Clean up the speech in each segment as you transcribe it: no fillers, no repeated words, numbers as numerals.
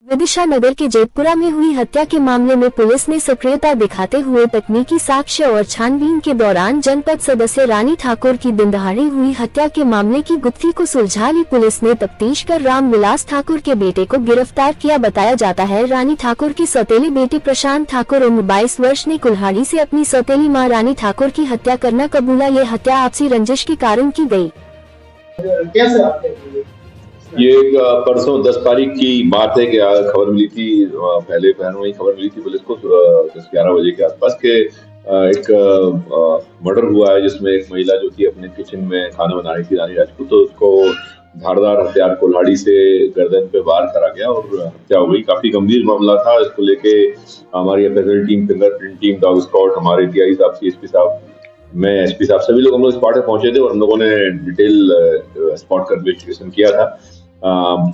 विदिशा नगर के जेतपुरा में हुई हत्या के मामले में पुलिस ने सक्रियता दिखाते हुए तकनीकी साक्ष्य और छानबीन के दौरान जनपद सदस्य रानी ठाकुर की दिन दहाड़े हुई हत्या के मामले की गुत्थी को सुलझा ली। पुलिस ने तफ्तीश कर रामविलास ठाकुर के बेटे को गिरफ्तार किया। बताया जाता है रानी ठाकुर की सौतेली बेटे प्रशांत ठाकुर उम्र 22 वर्ष ने कुल्हाड़ी से अपनी सौतेली मां रानी ठाकुर की हत्या करना कबूला। ये हत्या आपसी रंजिश के कारण की गयी। ये परसों 10 तारीख की बात है कि खबर मिली थी, पहले पहर में खबर मिली थी पुलिस को 10-11 बजे के आसपास के एक मर्डर हुआ है जिसमें एक महिला जो थी अपने किचन में खाना बना रही थी, रानी राजपूत, तो उसको धारदार हथियार कुल्हाड़ी से गर्दन पे वार करा गया और हत्या हो गई। काफी गंभीर मामला था। इसको लेके हमारी FSL team, fingerprint team, dog squad, हमारे टीआई साहब, सीएसपी साहब, मैं एसपी साहब, सभी लोग हम लोग स्पॉट पे पहुंचे थे और हम लोगों ने डिटेल स्पॉट का इन्वेस्टिगेशन किया था।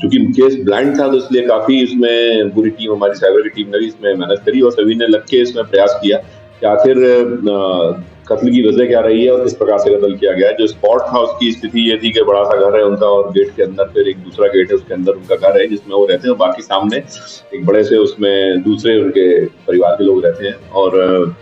चूंकि केस ब्लाइंड था तो इसलिए काफी इसमें पूरी टीम, हमारी साइबर की टीम ने भी इसमें मेहनत करी और सभी ने लग के इसमें प्रयास किया कि आखिर कत्ल की वजह क्या रही है और किस प्रकार से कत्ल किया गया है। जो स्पॉट था उसकी स्थिति ये थी कि बड़ा सा घर है उनका और गेट के अंदर फिर एक दूसरा गेट है, उसके अंदर उनका घर है जिसमें वो रहते हैं, बाकी सामने एक बड़े से उसमें दूसरे उनके परिवार के लोग रहते हैं। और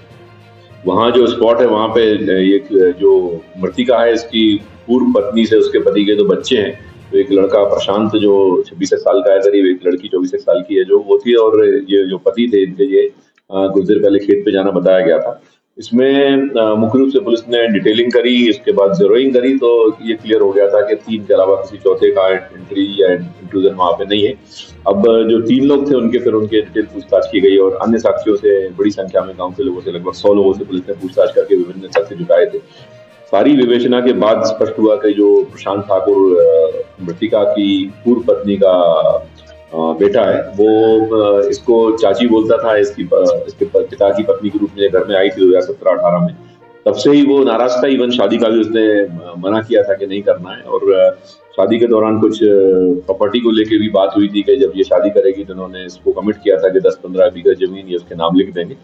वहाँ जो स्पॉट है वहाँ पे ये जो मृतिका है इसकी पूर्व पत्नी से उसके पति के 2 बच्चे हैं। तो एक लड़का प्रशांत जो 26 साल का है करीब, एक लड़की 24 साल की है जो वो थी, और ये जो पति थे इनके ये कुछ देर पहले खेत पे जाना बताया गया था। इसमें मुख्य रूप से पुलिस ने डिटेलिंग करी, इसके बाद जेरोइंग करी, तो ये क्लियर हो गया था कि 3 के अलावा किसी चौथे का एंट्री या इंट्रूजन वहाँ पे नहीं है। अब जो 3 लोग थे उनके डिटेल पूछताछ की गई और अन्य साक्षियों से बड़ी संख्या में गाँव के लोगों से, लगभग 100 लोगों से पुलिस ने पूछताछ करके विभिन्न तथ्य जुटाए थे। सारी विवेचना के बाद स्पष्ट हुआ कि जो प्रशांत ठाकुर मृतिका की पूर्व पत्नी का बेटा है वो इसको चाची बोलता था। इसके पिता की पत्नी के रूप में घर में आई थी 2017-18 में। तब से ही वो नाराज था, इवन शादी का भी उसने मना किया था कि नहीं करना है। और शादी के दौरान कुछ प्रॉपर्टी को लेके भी बात हुई थी कि जब ये शादी करेगी तो उन्होंने इसको कमिट किया था कि 10-15 बीघा जमीन ये उसके नाम लिख देंगे।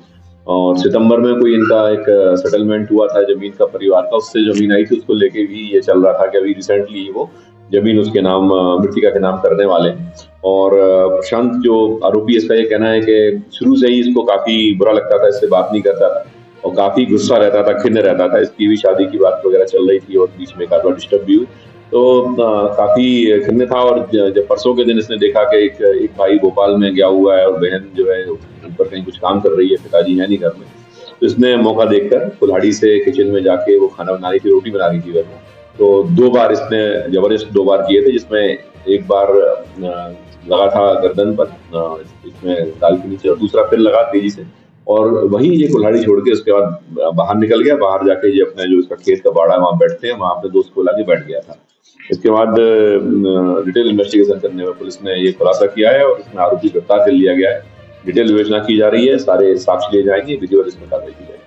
और सितंबर में कोई इनका एक सेटलमेंट हुआ था जमीन का, परिवार का, उससे जमीन आई थी, उसको लेके भी ये चल रहा था कि अभी रिसेंटली वो जमीन उसके नाम, मृतिका के नाम करने वाले हैं। और प्रशांत जो आरोपी, इसका ये कहना है कि शुरू से ही इसको काफी बुरा लगता था, इससे बात नहीं करता था और काफी गुस्सा रहता था, खिन्न रहता था। इसकी भी शादी की बात वगैरह चल रही थी और बीच में एक आध बार डिस्टर्ब भी हुई, तो काफी खिन्न था। और जब परसों के दिन इसने देखा कि एक भाई भोपाल में गया हुआ है और बहन जो है ऊपर कहीं कुछ काम कर रही है, पिताजी है नहीं घर में, तो इसने मौका देखकर कुल्हाड़ी से किचन में जाके वो खाना बना रही थी, रोटी बना रही थी घर में, तो 2 बार इसने जबरदस्त 2 बार किए थे, जिसमें एक बार लगा था गर्दन पर इसमें दाल के नीचे और दूसरा फिर लगा तेजी से, और वहीं ये कुल्हाड़ी छोड़ के उसके बाद बाहर निकल गया। बाहर जाके ये अपने जो इसका खेत का बाड़ा है वहाँ बैठते हैं, वहाँ अपने दोस्त को लाके बैठ गया था। इसके बाद डिटेल इन्वेस्टिगेशन करने में पुलिस ने ये खुलासा किया है और इसमें आरोपी गिरफ्तार कर लिया गया है। डिटेल विवेचना की जा रही है, सारे साक्ष्य लिए जाएंगे, विधिवत इसमें कार्रवाई की जाएगी।